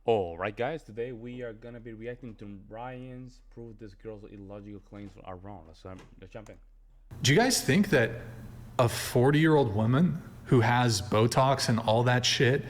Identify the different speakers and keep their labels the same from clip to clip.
Speaker 1: All right, guys. Today we are gonna be reacting to Ryan's prove this girl's illogical claims are wrong. Let's jump in.
Speaker 2: Do you guys think that a 40-year-old woman who has Botox and all that shit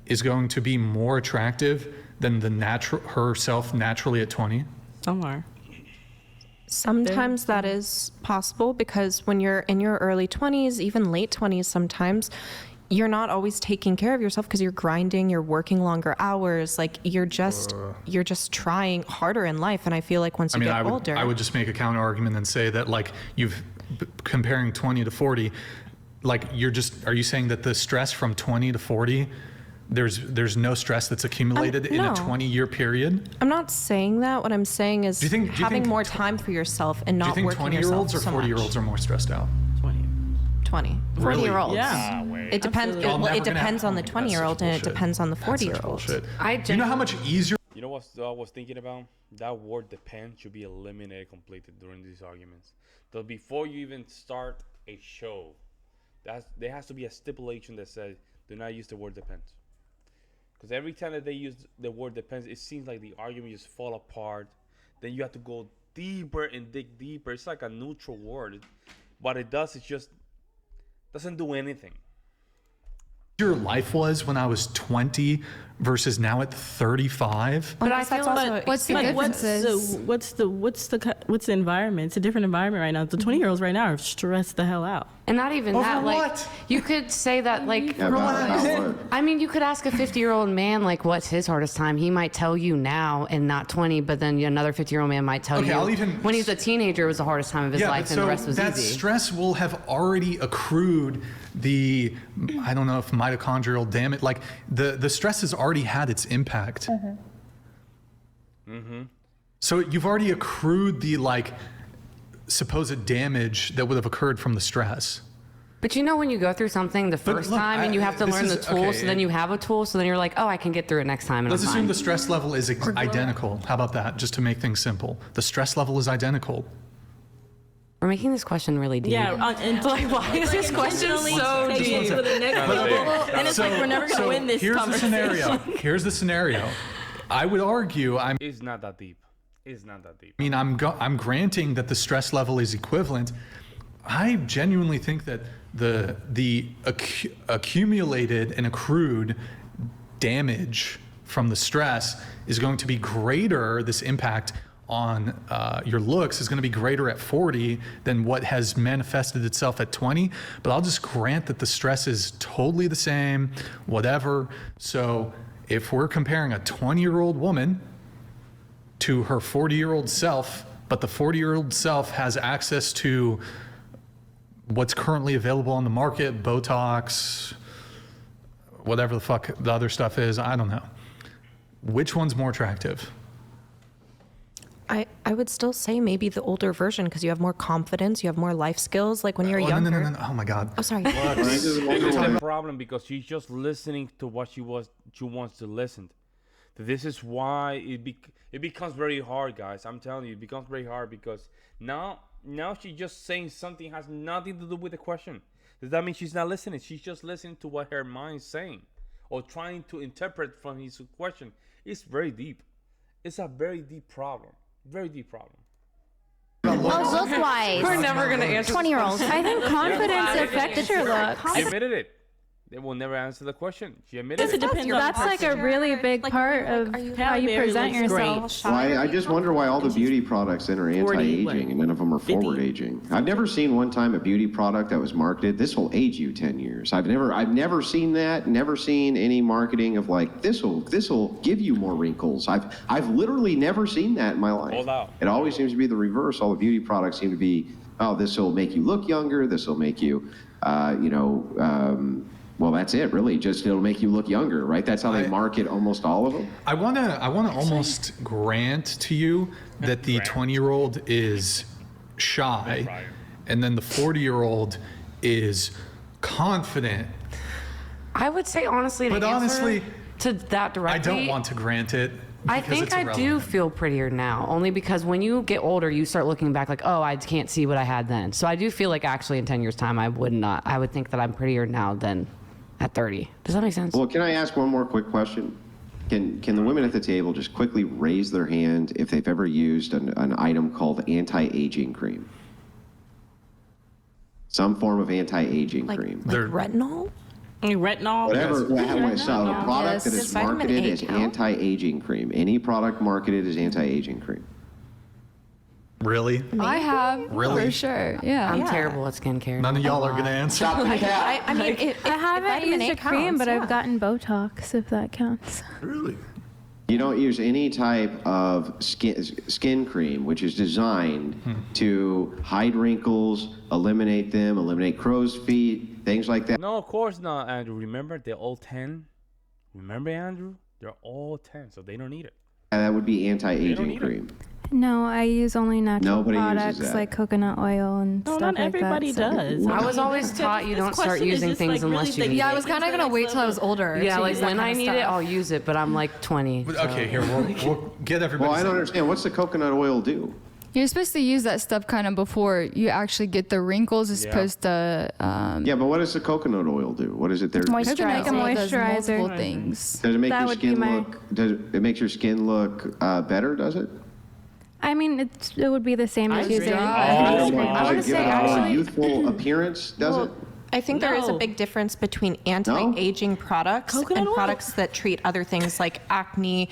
Speaker 2: is going to be more attractive than herself naturally at 20?
Speaker 3: Somewhere.
Speaker 4: Sometimes that is possible because when you're in your early 20s, even late 20s sometimes, you're not always taking care of yourself because you're grinding, you're working longer hours, like you're just trying harder in life. And I feel like once you get older,
Speaker 2: I would just make a counter argument and say that like comparing 20 to 40, like are you saying that the stress from 20 to 40, there's no stress that's accumulated in a 20-year period?
Speaker 4: I'm not saying that. What I'm saying is having more time for yourself and not working yourself so much.
Speaker 2: Do you think 20-year-olds or 40-year-olds are more stressed out?
Speaker 4: 20.
Speaker 2: Really?
Speaker 4: 40-year-olds.
Speaker 3: Yeah.
Speaker 4: It depends. It depends on the 20-year-old and it depends on the 40-year-old.
Speaker 2: Do you know how much easier?
Speaker 1: You know what I was thinking about? That word "depend" should be eliminated completely during these arguments. So before you even start a show, there has to be a stipulation that says do not use the word "depends." Because every time that they use the word "depends," it seems like the argument just fall apart. Then you have to go deeper and dig deeper. It's like a neutral word. What it does is just doesn't do anything.
Speaker 2: Your life was when I was 20 versus now at 35.
Speaker 4: But I feel like
Speaker 5: what's the differences?
Speaker 3: What's the environment? It's a different environment right now. The 20-year-olds right now are stressed the hell out.
Speaker 5: And not even
Speaker 2: Over
Speaker 5: that, like
Speaker 2: what?
Speaker 5: you could say that, like,
Speaker 6: Yeah,
Speaker 5: I mean, you could ask a 50-year-old man, like, what's his hardest time? He might tell you now and not 20, but then another 50-year-old man might tell you when he's a teenager it was the hardest time of his life and the rest was
Speaker 2: that
Speaker 5: easy.
Speaker 2: stress will have already accrued the, I don't know if mitochondrial damage, like the stress has already had its impact. So you've already accrued the like supposed damage that would have occurred from the stress.
Speaker 5: But you know when you go through something the first time and you have to learn the tool, so then you have a tool, so then you're like, oh, I can get through it next time. And
Speaker 2: Let's assume the stress level is identical. How about that? Just to make things simple. The stress level is identical.
Speaker 5: We're making this question really deep.
Speaker 3: Yeah, and
Speaker 5: like, why is this question so deep?
Speaker 3: To the next level, and it's like we're never gonna win this conversation.
Speaker 2: Here's the scenario. I would argue
Speaker 1: It's not that deep. It's not that deep.
Speaker 2: I mean, I'm granting that the stress level is equivalent. I genuinely think that the accumulated and accrued damage from the stress is going to be greater. This impact on your looks is going to be greater at 40 than what has manifested itself at 20. But I'll just grant that the stress is totally the same, whatever. So if we're comparing a 20-year-old woman to her 40-year-old self, but the 40-year-old self has access to what's currently available on the market, Botox, whatever the fuck the other stuff is, I don't know. Which one's more attractive?
Speaker 4: I would still say maybe the older version because you have more confidence, you have more life skills. Like when you're younger.
Speaker 2: No. Oh my God.
Speaker 4: Oh, sorry.
Speaker 1: It's the problem because she's just listening to what she wants to listen to. This is why it becomes very hard, guys. I'm telling you, it becomes very hard because now she's just saying something has nothing to do with the question. Does that mean she's not listening? She's just listening to what her mind's saying or trying to interpret from his question. It's very deep. It's a very deep problem. Very deep problem.
Speaker 7: Oh, look-wise.
Speaker 5: We're never going to answer
Speaker 7: 20-year-olds. I think confidence affects your looks.
Speaker 1: She admitted it. They will never answer the question. She admitted it.
Speaker 7: That's like a really big part of how you present yourself.
Speaker 6: Well, I just wonder why all the beauty products then are anti-aging and none of them are forward-aging. I've never seen one time a beauty product that was marketed, this will age you 10 years. I've never seen that, never seen any marketing of like, this will give you more wrinkles. I've literally never seen that in my life.
Speaker 1: Hold out.
Speaker 6: It always seems to be the reverse. All the beauty products seem to be, oh, this will make you look younger, this will make you, well, that's it, really. Just it'll make you look younger, right? That's how they market almost all of them.
Speaker 2: I wanna almost grant to you that the 20-year-old is shy, and then the 40-year-old is confident.
Speaker 5: I would say honestly,
Speaker 2: But honestly,
Speaker 5: to that directly,
Speaker 2: I don't want to grant it.
Speaker 5: I think I do feel prettier now, only because when you get older, you start looking back like, oh, I can't see what I had then. So I do feel like actually in 10 years' time, I would think that I'm prettier now than at 30. Does that make sense?
Speaker 6: Well, can I ask one more quick question? Can the women at the table just quickly raise their hand if they've ever used an item called anti-aging cream? Some form of anti-aging cream.
Speaker 4: Like retinol?
Speaker 3: Retinol?
Speaker 6: Whatever. So a product that
Speaker 4: Does
Speaker 6: is
Speaker 4: vitamin
Speaker 6: marketed
Speaker 4: A
Speaker 6: as
Speaker 4: count?
Speaker 6: anti-aging cream. Any product marketed as anti-aging cream.
Speaker 2: Really?
Speaker 7: I have,
Speaker 2: Really?
Speaker 7: for sure. Yeah.
Speaker 5: I'm terrible at skincare.
Speaker 2: None of y'all are going to answer.
Speaker 4: I mean, if
Speaker 7: I haven't
Speaker 4: vitamin
Speaker 7: used
Speaker 4: A
Speaker 7: a cream,
Speaker 4: counts,
Speaker 7: but
Speaker 4: yeah.
Speaker 7: I've gotten Botox, if that counts.
Speaker 2: Really?
Speaker 6: You don't use any type of skin cream, which is designed to hide wrinkles, eliminate them, eliminate crow's feet, things like that.
Speaker 1: No, of course not, Andrew. Remember, they're all 10. Remember, Andrew? They're all 10, so they don't need it.
Speaker 6: That would be
Speaker 1: They don't
Speaker 6: anti-aging
Speaker 1: need
Speaker 6: cream.
Speaker 7: No, I use only natural
Speaker 6: Nobody uses
Speaker 7: products
Speaker 6: that.
Speaker 7: like coconut oil and
Speaker 3: No,
Speaker 7: stuff
Speaker 3: not
Speaker 7: like
Speaker 3: everybody
Speaker 7: that. so-
Speaker 3: does.
Speaker 5: I was always taught you don't start using things unless you need
Speaker 8: Yeah, I
Speaker 5: it.
Speaker 8: was kind of gonna wait till I was older.
Speaker 5: Yeah,
Speaker 8: to
Speaker 5: like
Speaker 8: use that
Speaker 5: when
Speaker 8: kind
Speaker 5: I
Speaker 8: of
Speaker 5: need
Speaker 8: stuff.
Speaker 5: it, I'll use it, but I'm like 20.
Speaker 2: Okay, here, we'll get everybody.
Speaker 6: Well, I don't understand. What's the coconut oil do?
Speaker 9: You're supposed to use that stuff kind of before you actually get the wrinkles. It's
Speaker 1: Yeah.
Speaker 9: supposed to
Speaker 6: Yeah, but what does the coconut oil do? What is it there?
Speaker 9: moisturize.
Speaker 7: Like a
Speaker 9: It does
Speaker 7: moisturizer.
Speaker 9: multiple things.
Speaker 6: Does it make
Speaker 7: That
Speaker 6: your
Speaker 7: would be
Speaker 6: skin
Speaker 7: my-
Speaker 6: look? Does it makes your skin look better? Does it?
Speaker 7: I mean, it would be the same as
Speaker 5: agree.
Speaker 7: using.
Speaker 1: Oh.
Speaker 6: Does
Speaker 4: I wanna
Speaker 6: it give
Speaker 4: say
Speaker 6: it all a
Speaker 4: actually-
Speaker 6: youthful appearance? Does it?
Speaker 4: I think there is a
Speaker 3: No.
Speaker 4: big difference between anti-aging products
Speaker 3: Coconut
Speaker 4: and
Speaker 3: oil?
Speaker 4: products that treat other things like acne,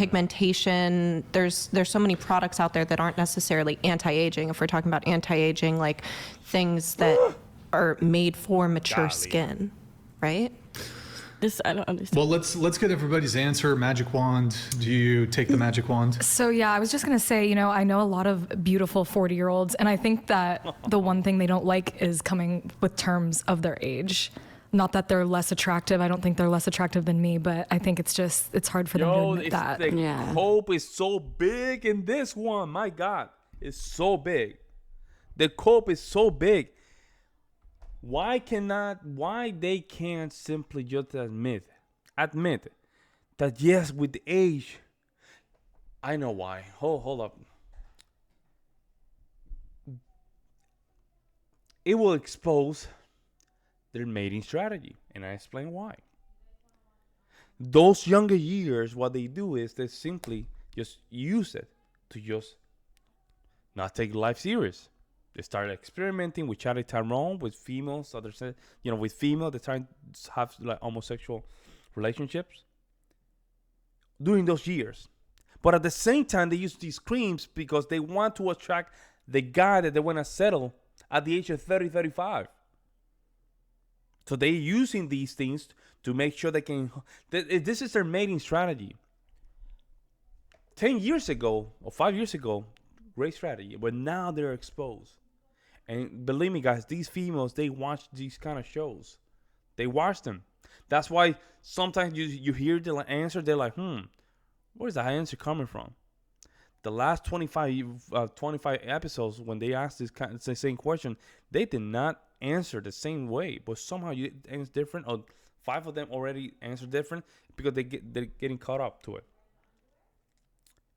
Speaker 4: hyperpigmentation. There's so many products out there that aren't necessarily anti-aging. If we're talking about anti-aging, like things that are made for mature skin, right?
Speaker 3: This I don't understand.
Speaker 2: Well, let's get everybody's answer. Magic wand. Do you take the magic wand?
Speaker 8: So yeah, I was just gonna say, I know a lot of beautiful 40-year-olds, and I think that the one thing they don't like is coming with terms of their age. Not that they're less attractive. I don't think they're less attractive than me, but I think it's hard for them to
Speaker 1: Yo,
Speaker 8: admit that.
Speaker 1: the
Speaker 5: Yeah.
Speaker 1: cope is so big in this one. My God, it's so big. The cope is so big. Why they can't simply just admit that yes, with age, I know why. Hold up. It will expose their mating strategy, and I explain why. Those younger years, what they do is they simply just use it to just not take life serious. They started experimenting with Charlie Tyrone, with females, with female, they're trying to have like homosexual relationships during those years. But at the same time, they use these creams because they want to attract the guy that they want to settle at the age of 30, 35. So they're using these things to make sure they can. This is their mating strategy. 10 years ago or 5 years ago, great strategy, but now they're exposed. And believe me, guys, these females, they watch these kind of shows. They watch them. That's why sometimes you hear the answer, they're like, where's that answer coming from? The last 25 episodes, when they asked the same question, they did not answer the same way, but somehow you answer different, or 5 of them already answer different because they're getting caught up to it.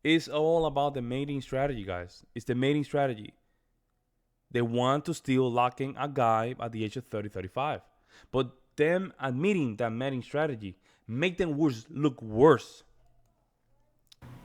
Speaker 1: It's all about the mating strategy, guys. It's the mating strategy. They want to still lock in a guy at the age of 30, 35. But them admitting that mating strategy make them look worse.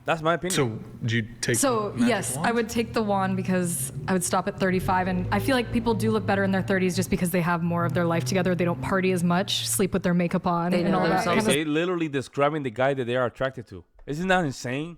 Speaker 1: That's my opinion.
Speaker 2: So, do you take?
Speaker 8: So
Speaker 2: the magic
Speaker 8: yes,
Speaker 2: wand?
Speaker 8: I would take the wand because I would stop at 35, and I feel like people do look better in their 30s just because they have more of their life together. They don't party as much, sleep with their makeup on,
Speaker 5: They
Speaker 8: and
Speaker 5: know
Speaker 8: all that.
Speaker 5: themselves.
Speaker 8: Kind of-
Speaker 1: They literally describing the guy that they are attracted to. Isn't that insane?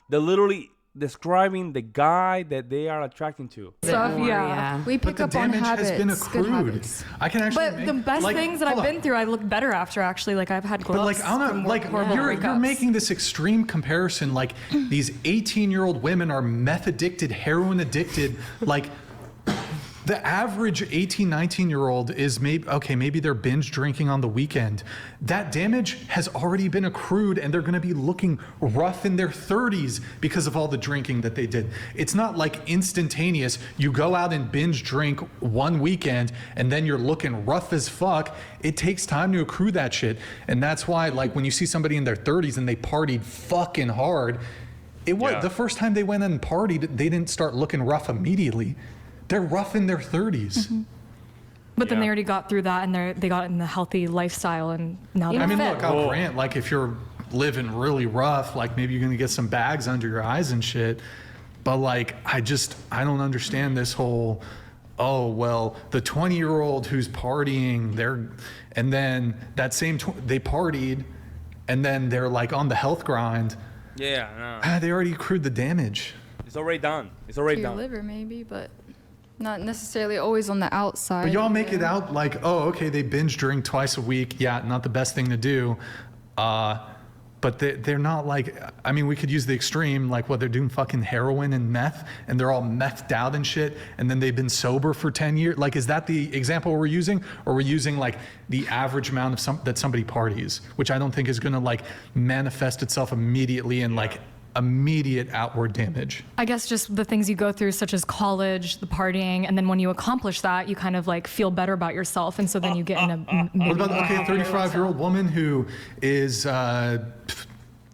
Speaker 1: They're literally describing the guy that they are attracted to.
Speaker 8: stuff,
Speaker 5: More,
Speaker 8: yeah.
Speaker 9: We
Speaker 2: But
Speaker 9: pick
Speaker 2: the
Speaker 9: up on
Speaker 2: damage
Speaker 9: habits.
Speaker 2: has been
Speaker 9: good
Speaker 2: accrued.
Speaker 9: habits.
Speaker 2: I can actually.
Speaker 8: But the
Speaker 2: make-
Speaker 8: best
Speaker 2: like,
Speaker 8: things that
Speaker 2: hold
Speaker 8: I've
Speaker 2: on.
Speaker 8: been through, I look better after. Actually, like I've had glow
Speaker 2: But like, I'm not, like you're making this extreme comparison. Like these 18-year-old women are meth addicted, heroin addicted. Like the average 18, 19-year-old is maybe they're binge drinking on the weekend. That damage has already been accrued, and they're going to be looking rough in their 30s because of all the drinking that they did. It's not like instantaneous. You go out and binge drink one weekend, and then you're looking rough as fuck. It takes time to accrue that shit, and that's why, like, when you see somebody in their 30s and they partied fucking hard, the first time they went and partied, they didn't start looking rough immediately. They're rough in their 30s.
Speaker 8: But then they already got through that, and they got in the healthy lifestyle, and now they're
Speaker 2: I mean,
Speaker 8: fit.
Speaker 2: look, I'll grant, like, if you're living really rough, like, maybe you're gonna get some bags under your eyes and shit. But like, I don't understand this whole, oh, well, the 20-year-old who's partying, and then that same, they partied, and then they're like on the health grind.
Speaker 1: Yeah, no.
Speaker 2: They already accrued the damage.
Speaker 1: It's already done. It's already
Speaker 9: Your
Speaker 1: done.
Speaker 9: liver maybe, but not necessarily always on the outside.
Speaker 2: But y'all make it out like, oh, okay, they binge drink twice a week. Yeah, not the best thing to do. But they're not like, I mean, we could use the extreme, like what they're doing fucking heroin and meth, and they're all methed out and shit, and then they've been sober for 10 years. Like, is that the example we're using? Or we're using like the average amount of that somebody parties, which I don't think is gonna like manifest itself immediately in like immediate outward damage.
Speaker 8: I guess just the things you go through, such as college, the partying, and then when you accomplish that, you kind of like feel better about yourself, and so then you get in a.
Speaker 2: What about, okay, a 35-year-old woman who is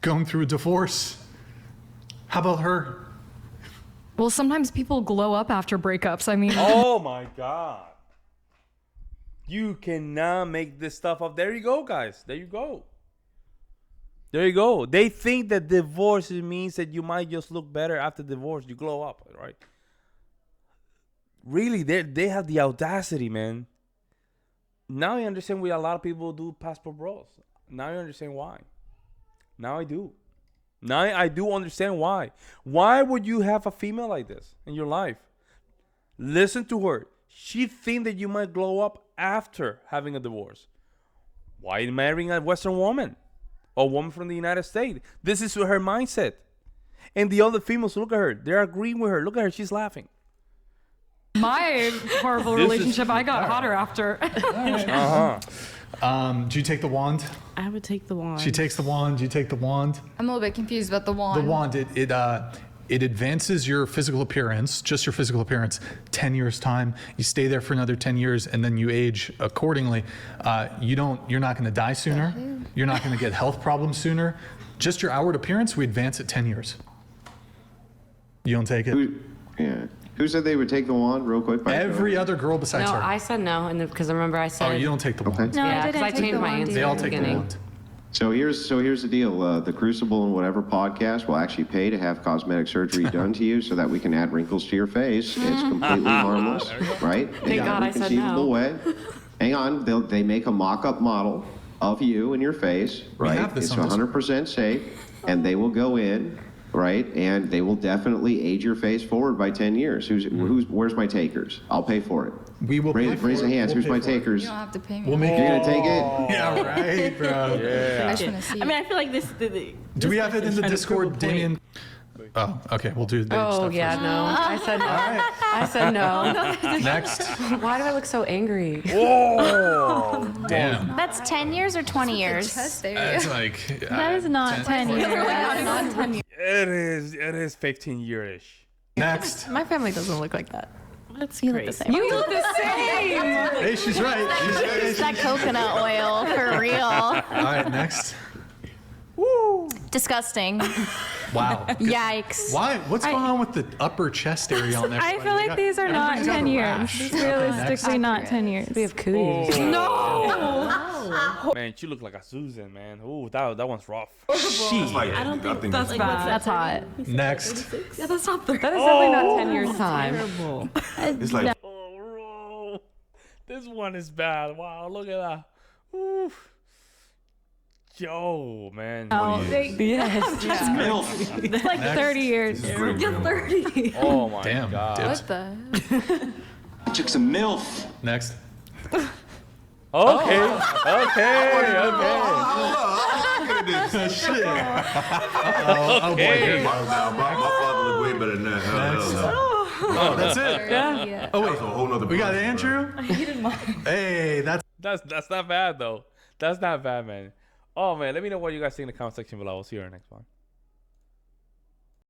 Speaker 2: going through a divorce? How about her?
Speaker 8: Well, sometimes people glow up after breakups. I mean.
Speaker 1: Oh my God. You cannot make this stuff up. There you go, guys. There you go. There you go. They think that divorce means that you might just look better after divorce. You glow up, right? Really, they have the audacity, man. Now I understand why a lot of people do passport bros. Now I understand why. Now I do. Now I do understand why. Why would you have a female like this in your life? Listen to her. She think that you might glow up after having a divorce. Why marrying a Western woman? A woman from the United States. This is her mindset. And the other females, look at her. They're agreeing with her. Look at her. She's laughing.
Speaker 8: My horrible relationship, I got hotter after.
Speaker 2: Do you take the wand?
Speaker 3: I would take the wand.
Speaker 2: She takes the wand. You take the wand.
Speaker 9: I'm a little bit confused about the wand.
Speaker 2: The wand, it advances your physical appearance, just your physical appearance, 10 years time. You stay there for another 10 years, and then you age accordingly. You're not going to die sooner. You're not going to get health problems sooner. Just your outward appearance, we advance it 10 years. You don't take it?
Speaker 6: Who said they would take the wand real quick?
Speaker 2: Every other girl besides her.
Speaker 5: No, I said no, and because remember I said.
Speaker 2: Oh, you don't take the wand.
Speaker 7: No,
Speaker 5: Yeah,
Speaker 7: I
Speaker 5: because I
Speaker 7: didn't take
Speaker 5: changed
Speaker 7: the
Speaker 5: my
Speaker 7: wand
Speaker 5: answer.
Speaker 2: They
Speaker 5: at
Speaker 2: all
Speaker 5: the
Speaker 2: take the
Speaker 5: beginning.
Speaker 2: wand.
Speaker 6: So here's the deal. The Crucible and Whatever podcast will actually pay to have cosmetic surgery done to you so that we can add wrinkles to your face. It's completely harmless, right?
Speaker 5: Thank God I said no.
Speaker 6: Way. Hang on, they make a mock-up model of you and your face, right?
Speaker 2: have this
Speaker 6: It's
Speaker 2: on
Speaker 6: 100% safe, and they will go in, right? And they will definitely age your face forward by 10 years. Where's my takers? I'll pay for it.
Speaker 2: We will
Speaker 6: raise the hands. Who's my takers?
Speaker 9: You don't have to pay me.
Speaker 2: We'll make
Speaker 6: You're gonna take it?
Speaker 2: Yeah, right, bro.
Speaker 1: Yeah.
Speaker 9: I just want to see.
Speaker 3: I mean, I feel like this.
Speaker 2: Do we have it in the Discord, Damien? Oh, okay. We'll do the
Speaker 5: Oh
Speaker 2: stuff
Speaker 5: yeah,
Speaker 2: first.
Speaker 5: no. I said no.
Speaker 2: All
Speaker 5: I said no.
Speaker 2: Next.
Speaker 5: Why do I look so angry?
Speaker 1: Whoa.
Speaker 2: Damn.
Speaker 7: That's 10 years or 20 years?
Speaker 2: That's like.
Speaker 7: That is not 10 years.
Speaker 1: It is 15 year-ish.
Speaker 2: Next.
Speaker 4: My family doesn't look like that.
Speaker 3: That's
Speaker 7: You look
Speaker 3: crazy.
Speaker 7: the same.
Speaker 8: You look the same.
Speaker 2: Hey, she's right.
Speaker 7: It's that coconut oil, for real.
Speaker 2: All right, next.
Speaker 7: Disgusting.
Speaker 2: Wow.
Speaker 7: Yikes.
Speaker 2: Why? What's going on with the upper chest area on there?
Speaker 7: I feel like these are not 10 years. Realistically, not 10 years.
Speaker 5: We have cooties.
Speaker 1: Man, you look like a Susan, man. Ooh, that one's rough.
Speaker 3: I don't think
Speaker 8: That's bad.
Speaker 7: That's hot.
Speaker 2: Next.
Speaker 8: Yeah, that's not the.
Speaker 5: That is definitely not 10 years time.
Speaker 3: terrible.
Speaker 10: It's like
Speaker 1: Oh, this one is bad. Wow, look at that. Ooh. Yo, man.
Speaker 5: Yes.
Speaker 7: It's like 30 years.
Speaker 10: You're
Speaker 7: 30.
Speaker 1: Oh my
Speaker 2: Damn.
Speaker 1: God.
Speaker 2: Dibs.
Speaker 9: What the?
Speaker 10: I took some MILF.
Speaker 2: Next.
Speaker 1: Okay.
Speaker 10: Oh,
Speaker 2: Shit. Oh boy. Here you go.
Speaker 10: My father looked way better than that.
Speaker 2: Oh, that's it.
Speaker 9: Yeah.
Speaker 2: Oh
Speaker 10: That was
Speaker 2: wait.
Speaker 10: a whole nother
Speaker 2: We got
Speaker 10: bunch,
Speaker 2: Andrew. Hey, that's.
Speaker 1: That's not bad though. That's not bad, man. Oh man, let me know what you guys think in the comment section below. We'll see you in the next one.